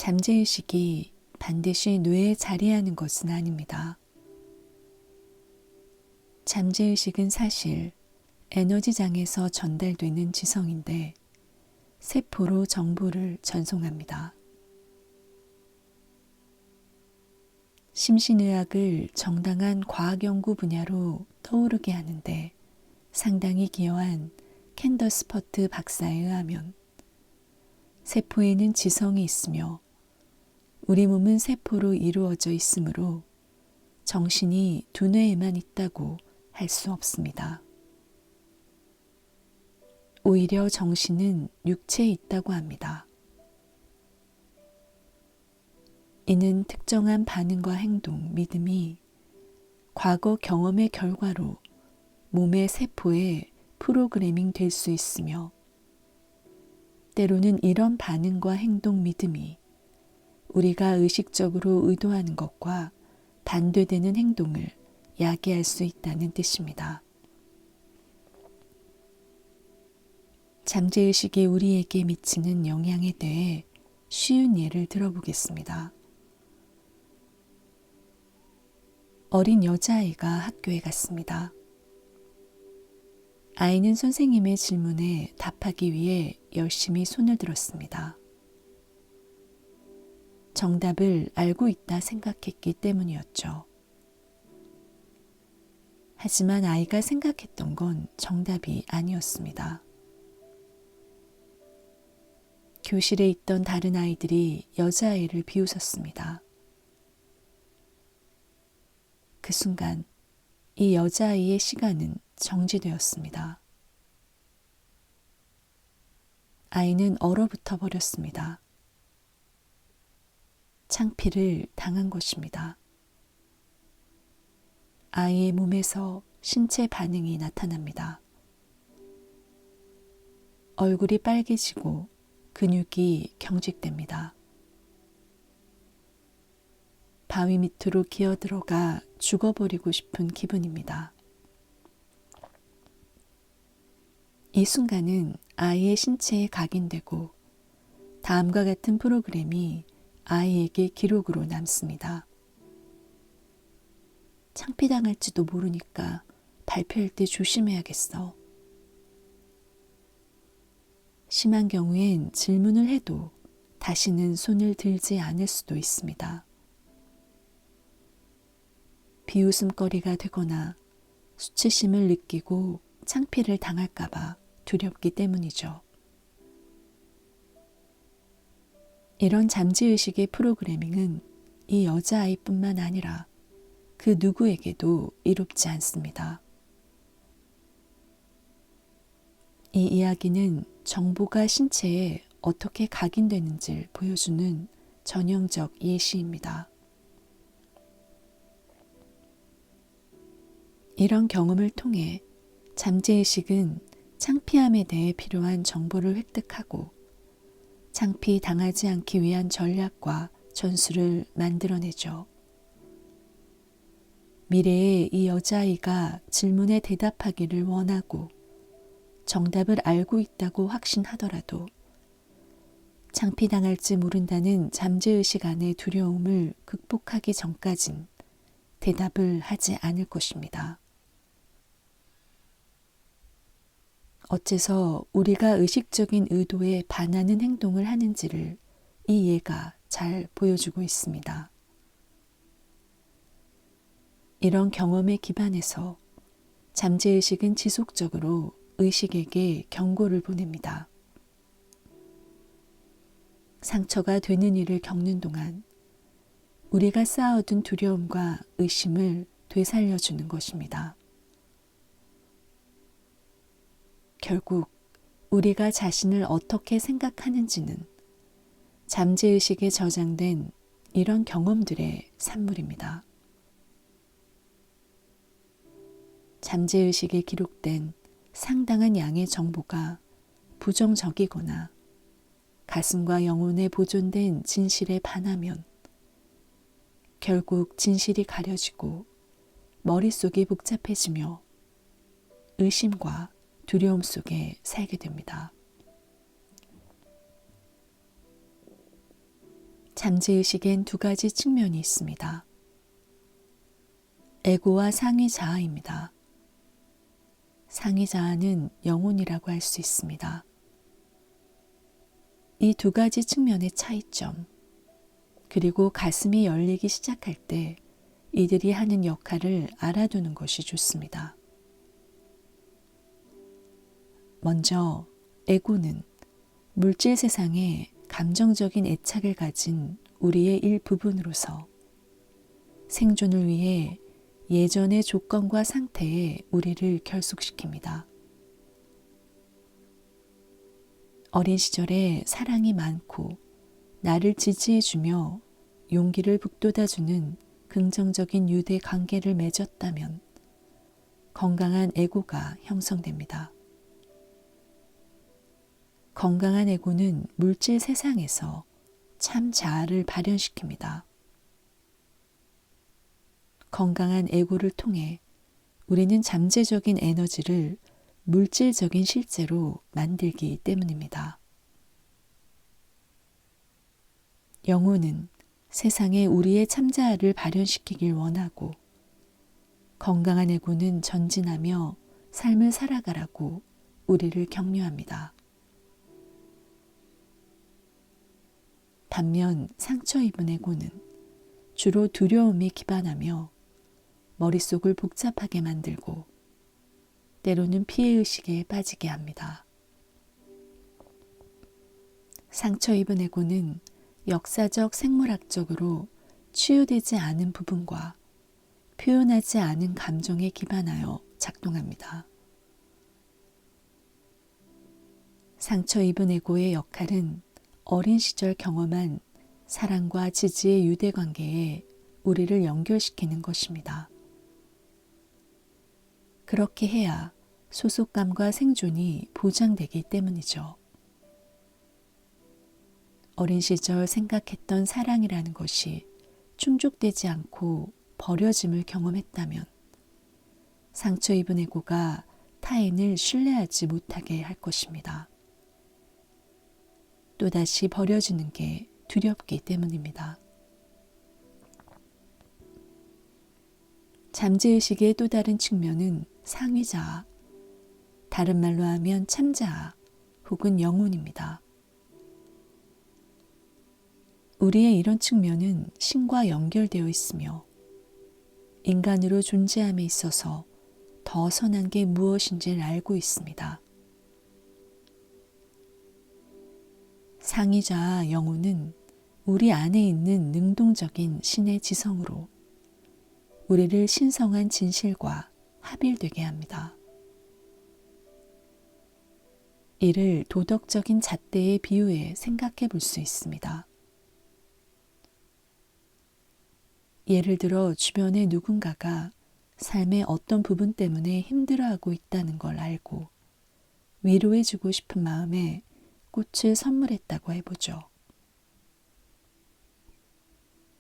잠재의식이 반드시 뇌에 자리하는 것은 아닙니다. 잠재의식은 사실 에너지장에서 전달되는 지성인데 세포로 정보를 전송합니다. 심신의학을 정당한 과학연구 분야로 떠오르게 하는데 상당히 기여한 캔더스퍼트 박사에 의하면 세포에는 지성이 있으며 우리 몸은 세포로 이루어져 있으므로 정신이 두뇌에만 있다고 할 수 없습니다. 오히려 정신은 육체에 있다고 합니다. 이는 특정한 반응과 행동, 믿음이 과거 경험의 결과로 몸의 세포에 프로그래밍 될 수 있으며 때로는 이런 반응과 행동, 믿음이 우리가 의식적으로 의도하는 것과 반대되는 행동을 야기할 수 있다는 뜻입니다. 잠재의식이 우리에게 미치는 영향에 대해 쉬운 예를 들어보겠습니다. 어린 여자아이가 학교에 갔습니다. 아이는 선생님의 질문에 답하기 위해 열심히 손을 들었습니다. 정답을 알고 있다 생각했기 때문이었죠. 하지만 아이가 생각했던 건 정답이 아니었습니다. 교실에 있던 다른 아이들이 여자아이를 비웃었습니다. 그 순간 이 여자아이의 시간은 정지되었습니다. 아이는 얼어붙어 버렸습니다. 창피를 당한 것입니다. 아이의 몸에서 신체 반응이 나타납니다. 얼굴이 빨개지고 근육이 경직됩니다. 바위 밑으로 기어들어가 죽어버리고 싶은 기분입니다. 이 순간은 아이의 신체에 각인되고 다음과 같은 프로그램이 아이에게 기록으로 남습니다. 창피당할지도 모르니까 발표할 때 조심해야겠어. 심한 경우엔 질문을 해도 다시는 손을 들지 않을 수도 있습니다. 비웃음거리가 되거나 수치심을 느끼고 창피를 당할까봐 두렵기 때문이죠. 이런 잠재의식의 프로그래밍은 이 여자아이뿐만 아니라 그 누구에게도 이롭지 않습니다. 이 이야기는 정보가 신체에 어떻게 각인되는지를 보여주는 전형적 예시입니다. 이런 경험을 통해 잠재의식은 창피함에 대해 필요한 정보를 획득하고 창피 당하지 않기 위한 전략과 전술을 만들어내죠. 미래에 이 여자아이가 질문에 대답하기를 원하고 정답을 알고 있다고 확신하더라도 창피당할지 모른다는 잠재의식 안의 두려움을 극복하기 전까진 대답을 하지 않을 것입니다. 어째서 우리가 의식적인 의도에 반하는 행동을 하는지를 이 예가 잘 보여주고 있습니다. 이런 경험에 기반해서 잠재의식은 지속적으로 의식에게 경고를 보냅니다. 상처가 되는 일을 겪는 동안 우리가 쌓아둔 두려움과 의심을 되살려주는 것입니다. 결국 우리가 자신을 어떻게 생각하는지는 잠재의식에 저장된 이런 경험들의 산물입니다. 잠재의식에 기록된 상당한 양의 정보가 부정적이거나 가슴과 영혼에 보존된 진실에 반하면 결국 진실이 가려지고 머릿속이 복잡해지며 의심과 두려움 속에 살게 됩니다. 잠재의식엔 두 가지 측면이 있습니다. 에고와 상위자아입니다. 상위자아는 영혼이라고 할 수 있습니다. 이 두 가지 측면의 차이점, 그리고 가슴이 열리기 시작할 때 이들이 하는 역할을 알아두는 것이 좋습니다. 먼저 에고는 물질 세상에 감정적인 애착을 가진 우리의 일부분으로서 생존을 위해 예전의 조건과 상태에 우리를 결속시킵니다. 어린 시절에 사랑이 많고 나를 지지해주며 용기를 북돋아주는 긍정적인 유대 관계를 맺었다면 건강한 에고가 형성됩니다. 건강한 에고는 물질 세상에서 참 자아를 발현시킵니다. 건강한 에고를 통해 우리는 잠재적인 에너지를 물질적인 실제로 만들기 때문입니다. 영혼은 세상에 우리의 참자아를 발현시키길 원하고 건강한 에고는 전진하며 삶을 살아가라고 우리를 격려합니다. 반면 상처 입은 에고는 주로 두려움에 기반하며 머릿속을 복잡하게 만들고 때로는 피해의식에 빠지게 합니다. 상처 입은 에고는 역사적 생물학적으로 치유되지 않은 부분과 표현하지 않은 감정에 기반하여 작동합니다. 상처 입은 에고의 역할은 어린 시절 경험한 사랑과 지지의 유대관계에 우리를 연결시키는 것입니다. 그렇게 해야 소속감과 생존이 보장되기 때문이죠. 어린 시절 생각했던 사랑이라는 것이 충족되지 않고 버려짐을 경험했다면 상처 입은 에고가 타인을 신뢰하지 못하게 할 것입니다. 또다시 버려지는 게 두렵기 때문입니다. 잠재의식의 또 다른 측면은 상위자아, 다른 말로 하면 참자아 혹은 영혼입니다. 우리의 이런 측면은 신과 연결되어 있으며 인간으로 존재함에 있어서 더 선한 게 무엇인지를 알고 있습니다. 상위자아 영혼은 우리 안에 있는 능동적인 신의 지성으로 우리를 신성한 진실과 합일되게 합니다. 이를 도덕적인 잣대에 비유해 생각해 볼 수 있습니다. 예를 들어 주변의 누군가가 삶의 어떤 부분 때문에 힘들어하고 있다는 걸 알고 위로해주고 싶은 마음에 꽃을 선물했다고 해보죠.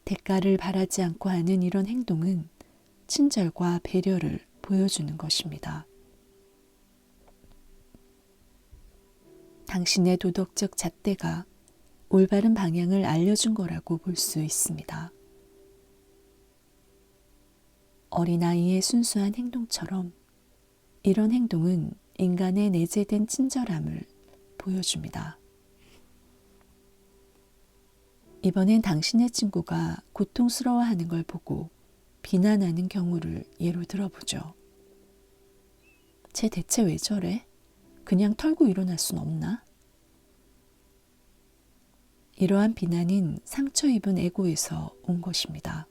대가를 바라지 않고 하는 이런 행동은 친절과 배려를 보여주는 것입니다. 당신의 도덕적 잣대가 올바른 방향을 알려준 거라고 볼 수 있습니다. 어린아이의 순수한 행동처럼 이런 행동은 인간의 내재된 친절함을 보여줍니다. 이번엔 당신의 친구가 고통스러워하는 걸 보고 비난하는 경우를 예로 들어보죠. 쟤 대체 왜 저래? 그냥 털고 일어날 순 없나? 이러한 비난은 상처 입은 에고에서 온 것입니다.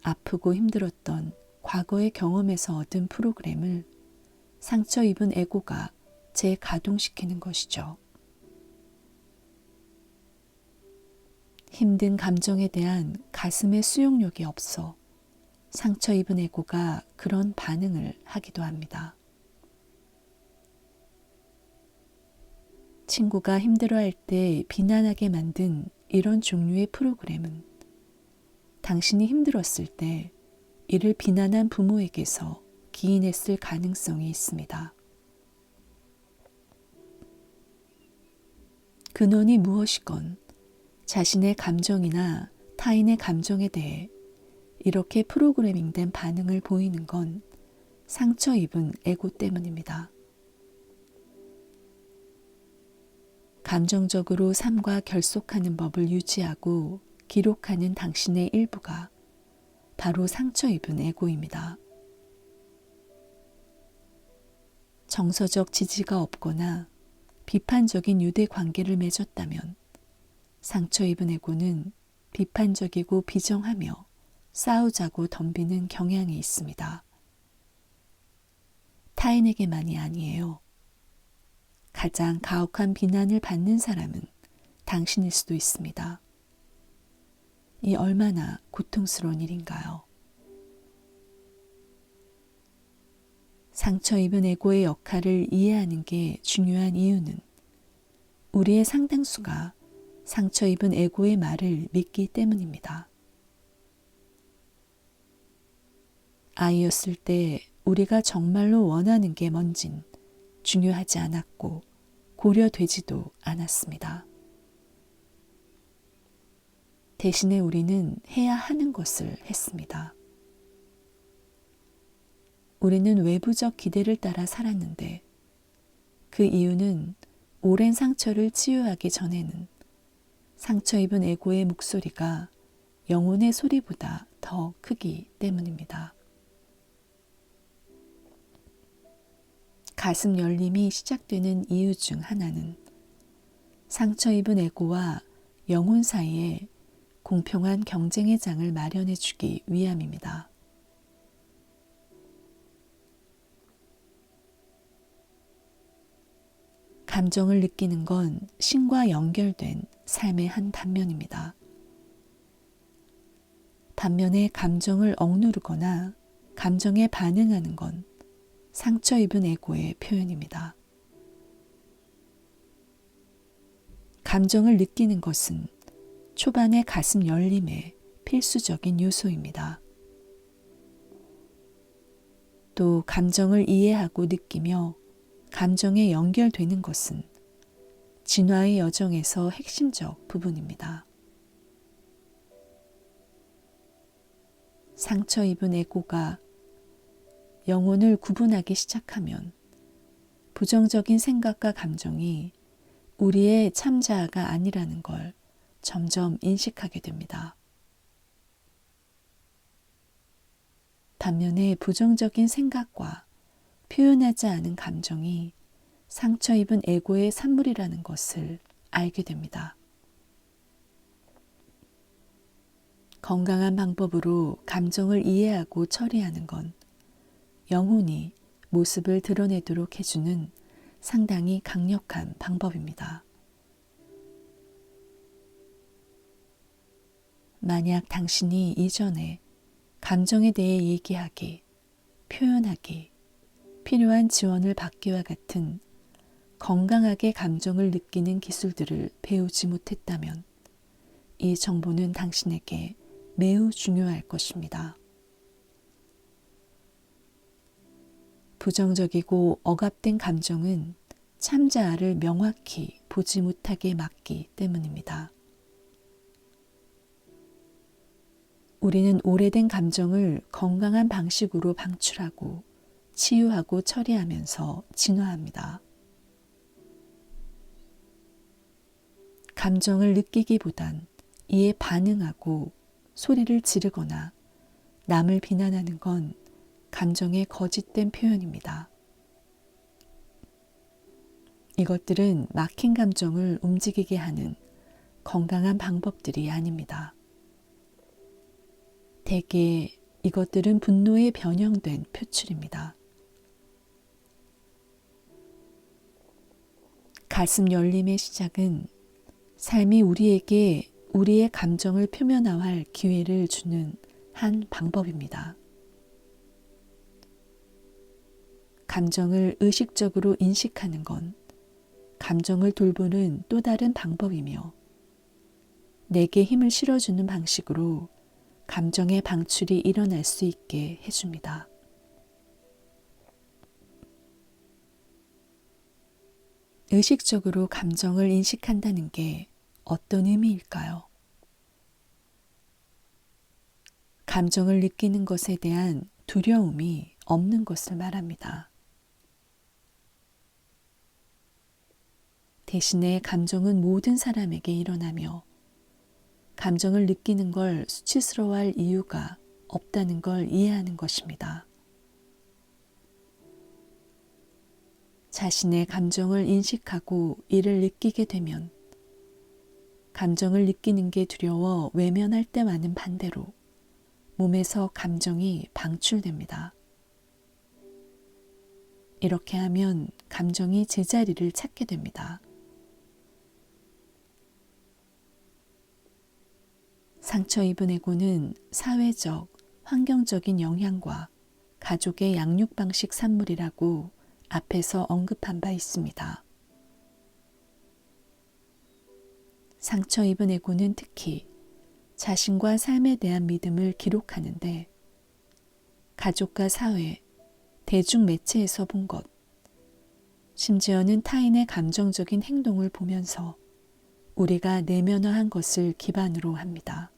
아프고 힘들었던 과거의 경험에서 얻은 프로그램을 상처 입은 에고가 재가동시키는 것이죠. 힘든 감정에 대한 가슴의 수용력이 없어 상처 입은 에고가 그런 반응을 하기도 합니다. 친구가 힘들어할 때 비난하게 만든 이런 종류의 프로그램은 당신이 힘들었을 때 이를 비난한 부모에게서 기인했을 가능성이 있습니다. 근원이 무엇이건 자신의 감정이나 타인의 감정에 대해 이렇게 프로그래밍된 반응을 보이는 건 상처 입은 에고 때문입니다. 감정적으로 삶과 결속하는 법을 유지하고 기록하는 당신의 일부가 바로 상처 입은 에고입니다. 정서적 지지가 없거나 비판적인 유대 관계를 맺었다면 상처 입은 에고는 비판적이고 비정하며 싸우자고 덤비는 경향이 있습니다. 타인에게만이 아니에요. 가장 가혹한 비난을 받는 사람은 당신일 수도 있습니다. 이 얼마나 고통스러운 일인가요? 상처 입은 에고의 역할을 이해하는 게 중요한 이유는 우리의 상당수가 상처 입은 에고의 말을 믿기 때문입니다. 아이였을 때 우리가 정말로 원하는 게 뭔진 중요하지 않았고 고려되지도 않았습니다. 대신에 우리는 해야 하는 것을 했습니다. 우리는 외부적 기대를 따라 살았는데 그 이유는 오랜 상처를 치유하기 전에는 상처 입은 에고의 목소리가 영혼의 소리보다 더 크기 때문입니다. 가슴 열림이 시작되는 이유 중 하나는 상처 입은 에고와 영혼 사이에 공평한 경쟁의 장을 마련해 주기 위함입니다. 감정을 느끼는 건 신과 연결된 삶의 한 단면입니다. 반면에 감정을 억누르거나 감정에 반응하는 건 상처 입은 에고의 표현입니다. 감정을 느끼는 것은 초반의 가슴 열림의 필수적인 요소입니다. 또 감정을 이해하고 느끼며 감정에 연결되는 것은 진화의 여정에서 핵심적 부분입니다. 상처 입은 에고가 영혼을 구분하기 시작하면 부정적인 생각과 감정이 우리의 참자아가 아니라는 걸 점점 인식하게 됩니다. 반면에 부정적인 생각과 표현하지 않은 감정이 상처 입은 에고의 산물이라는 것을 알게 됩니다. 건강한 방법으로 감정을 이해하고 처리하는 건 영혼이 모습을 드러내도록 해주는 상당히 강력한 방법입니다. 만약 당신이 이전에 감정에 대해 얘기하기, 표현하기, 필요한 지원을 받기와 같은 건강하게 감정을 느끼는 기술들을 배우지 못했다면 이 정보는 당신에게 매우 중요할 것입니다. 부정적이고 억압된 감정은 참자아를 명확히 보지 못하게 막기 때문입니다. 우리는 오래된 감정을 건강한 방식으로 방출하고 치유하고 처리하면서 진화합니다. 감정을 느끼기보단 이에 반응하고 소리를 지르거나 남을 비난하는 건 감정의 거짓된 표현입니다. 이것들은 막힌 감정을 움직이게 하는 건강한 방법들이 아닙니다. 대개 이것들은 분노에 변형된 표출입니다. 가슴 열림의 시작은 삶이 우리에게 우리의 감정을 표면화할 기회를 주는 한 방법입니다. 감정을 의식적으로 인식하는 건 감정을 돌보는 또 다른 방법이며 내게 힘을 실어주는 방식으로 감정의 방출이 일어날 수 있게 해줍니다. 의식적으로 감정을 인식한다는 게 어떤 의미일까요? 감정을 느끼는 것에 대한 두려움이 없는 것을 말합니다. 대신에 감정은 모든 사람에게 일어나며 감정을 느끼는 걸 수치스러워할 이유가 없다는 걸 이해하는 것입니다. 자신의 감정을 인식하고 이를 느끼게 되면 감정을 느끼는 게 두려워 외면할 때와는 반대로 몸에서 감정이 방출됩니다. 이렇게 하면 감정이 제자리를 찾게 됩니다. 상처 입은 에고는 사회적, 환경적인 영향과 가족의 양육 방식 산물이라고 앞에서 언급한 바 있습니다. 상처 입은 에고는 특히 자신과 삶에 대한 믿음을 기록하는데 가족과 사회, 대중 매체에서 본 것, 심지어는 타인의 감정적인 행동을 보면서 우리가 내면화한 것을 기반으로 합니다.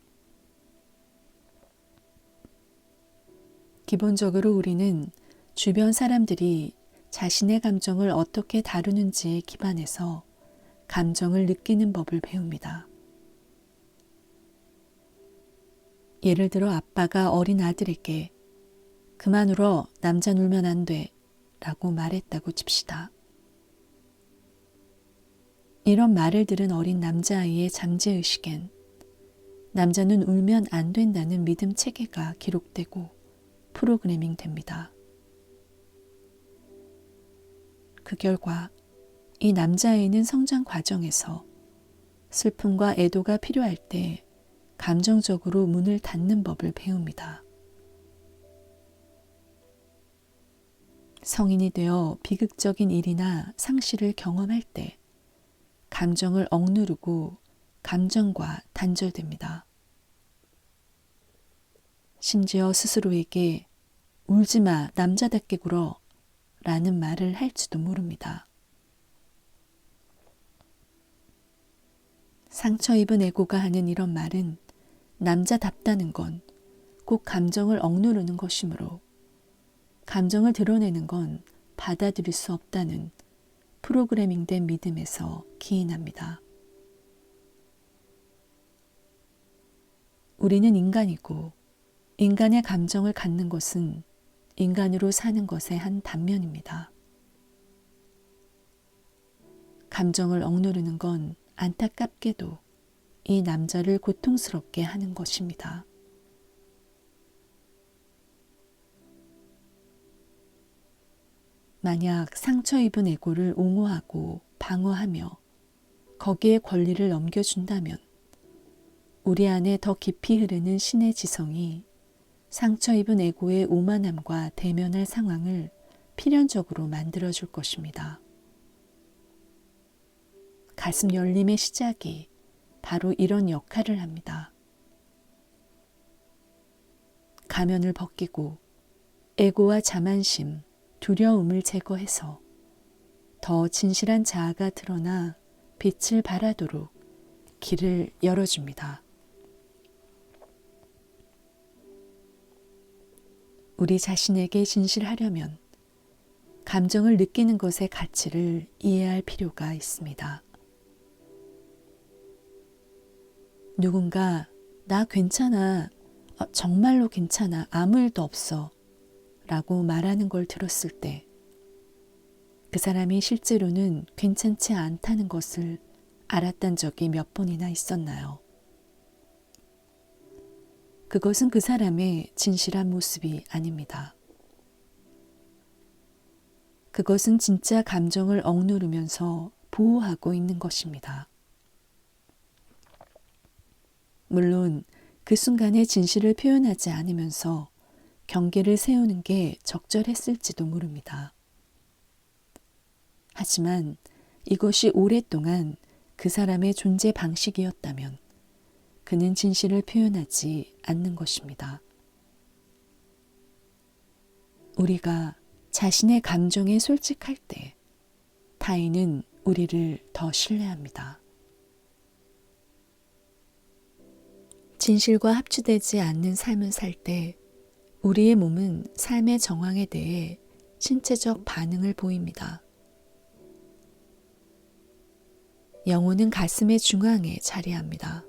기본적으로 우리는 주변 사람들이 자신의 감정을 어떻게 다루는지에 기반해서 감정을 느끼는 법을 배웁니다. 예를 들어 아빠가 어린 아들에게 그만 울어, 남자 울면 안 돼 라고 말했다고 칩시다. 이런 말을 들은 어린 남자아이의 잠재의식엔 남자는 울면 안 된다는 믿음 체계가 기록되고 프로그래밍 됩니다. 그 결과 이 남자아이는 성장 과정에서 슬픔과 애도가 필요할 때 감정적으로 문을 닫는 법을 배웁니다. 성인이 되어 비극적인 일이나 상실을 경험할 때 감정을 억누르고 감정과 단절됩니다. 심지어 스스로에게 울지 마, 남자답게 굴어 라는 말을 할지도 모릅니다. 상처 입은 에고가 하는 이런 말은 남자답다는 건 꼭 감정을 억누르는 것이므로 감정을 드러내는 건 받아들일 수 없다는 프로그래밍된 믿음에서 기인합니다. 우리는 인간이고 인간의 감정을 갖는 것은 인간으로 사는 것의 한 단면입니다. 감정을 억누르는 건 안타깝게도 이 남자를 고통스럽게 하는 것입니다. 만약 상처 입은 에고를 옹호하고 방어하며 거기에 권리를 넘겨준다면 우리 안에 더 깊이 흐르는 신의 지성이 상처 입은 에고의 오만함과 대면할 상황을 필연적으로 만들어줄 것입니다. 가슴 열림의 시작이 바로 이런 역할을 합니다. 가면을 벗기고 에고와 자만심, 두려움을 제거해서 더 진실한 자아가 드러나 빛을 발하도록 길을 열어줍니다. 우리 자신에게 진실하려면 감정을 느끼는 것의 가치를 이해할 필요가 있습니다. 누군가 나 괜찮아, 정말로 괜찮아, 아무 일도 없어 라고 말하는 걸 들었을 때 그 사람이 실제로는 괜찮지 않다는 것을 알았던 적이 몇 번이나 있었나요? 그것은 그 사람의 진실한 모습이 아닙니다. 그것은 진짜 감정을 억누르면서 보호하고 있는 것입니다. 물론 그 순간에 진실을 표현하지 않으면서 경계를 세우는 게 적절했을지도 모릅니다. 하지만 이것이 오랫동안 그 사람의 존재 방식이었다면 그는 진실을 표현하지 않는 것입니다. 우리가 자신의 감정에 솔직할 때 타인은 우리를 더 신뢰합니다. 진실과 합주되지 않는 삶을 살 때 우리의 몸은 삶의 정황에 대해 신체적 반응을 보입니다. 영혼은 가슴의 중앙에 자리합니다.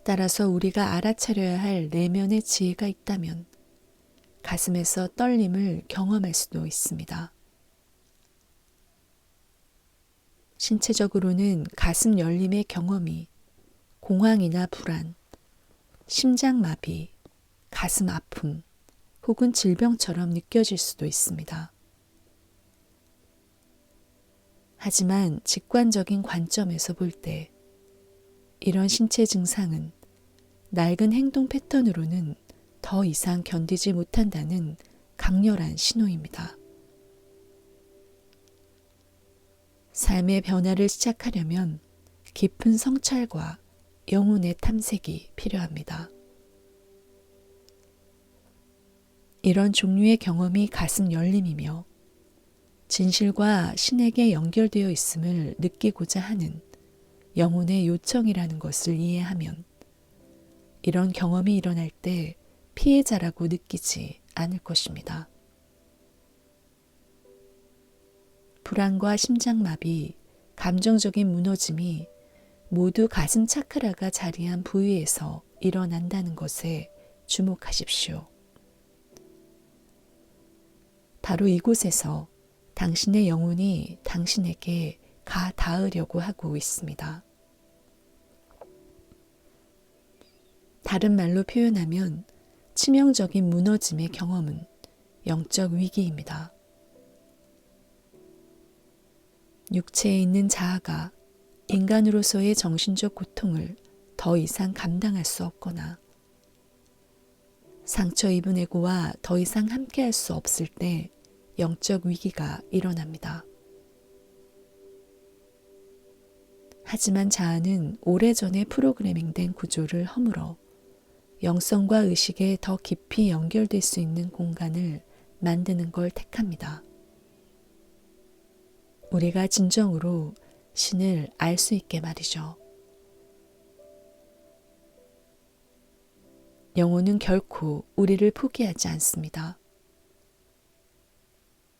따라서 우리가 알아차려야 할 내면의 지혜가 있다면 가슴에서 떨림을 경험할 수도 있습니다. 신체적으로는 가슴 열림의 경험이 공황이나 불안, 심장마비, 가슴 아픔 혹은 질병처럼 느껴질 수도 있습니다. 하지만 직관적인 관점에서 볼 때 이런 신체 증상은 낡은 행동 패턴으로는 더 이상 견디지 못한다는 강렬한 신호입니다. 삶의 변화를 시작하려면 깊은 성찰과 영혼의 탐색이 필요합니다. 이런 종류의 경험이 가슴 열림이며 진실과 신에게 연결되어 있음을 느끼고자 하는 영혼의 요청이라는 것을 이해하면 이런 경험이 일어날 때 피해자라고 느끼지 않을 것입니다. 불안과 심장마비, 감정적인 무너짐이 모두 가슴 차크라가 자리한 부위에서 일어난다는 것에 주목하십시오. 바로 이곳에서 당신의 영혼이 당신에게 가 닿으려고 하고 있습니다. 다른 말로 표현하면 치명적인 무너짐의 경험은 영적 위기입니다. 육체에 있는 자아가 인간으로서의 정신적 고통을 더 이상 감당할 수 없거나 상처 입은 에고와 더 이상 함께할 수 없을 때 영적 위기가 일어납니다. 하지만 자아는 오래전에 프로그래밍된 구조를 허물어 영성과 의식에 더 깊이 연결될 수 있는 공간을 만드는 걸 택합니다. 우리가 진정으로 신을 알 수 있게 말이죠. 영혼은 결코 우리를 포기하지 않습니다.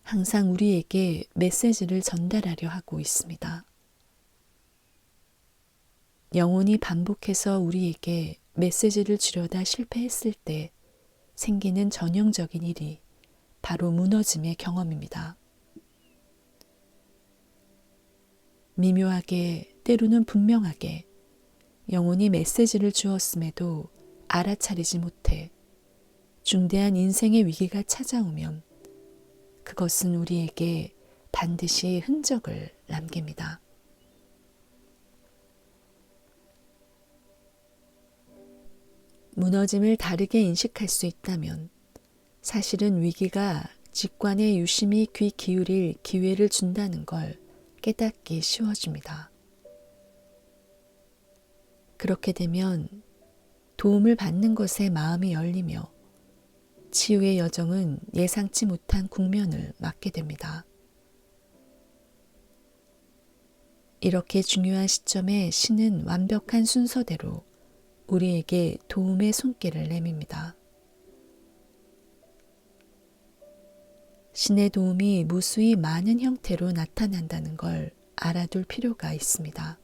항상 우리에게 메시지를 전달하려 하고 있습니다. 영혼이 반복해서 우리에게 메시지를 주려다 실패했을 때 생기는 전형적인 일이 바로 무너짐의 경험입니다. 미묘하게, 때로는 분명하게 영혼이 메시지를 주었음에도 알아차리지 못해 중대한 인생의 위기가 찾아오면 그것은 우리에게 반드시 흔적을 남깁니다. 무너짐을 다르게 인식할 수 있다면 사실은 위기가 직관에 유심히 귀 기울일 기회를 준다는 걸 깨닫기 쉬워집니다. 그렇게 되면 도움을 받는 것에 마음이 열리며 치유의 여정은 예상치 못한 국면을 맞게 됩니다. 이렇게 중요한 시점에 신은 완벽한 순서대로 우리에게 도움의 손길을 내밉니다. 신의 도움이 무수히 많은 형태로 나타난다는 걸 알아둘 필요가 있습니다.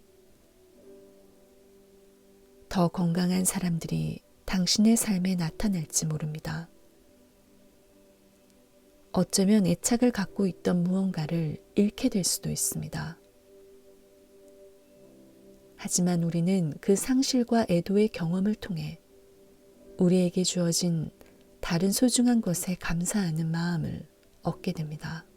더 건강한 사람들이 당신의 삶에 나타날지 모릅니다. 어쩌면 애착을 갖고 있던 무언가를 잃게 될 수도 있습니다. 하지만 우리는 그 상실과 애도의 경험을 통해 우리에게 주어진 다른 소중한 것에 감사하는 마음을 얻게 됩니다.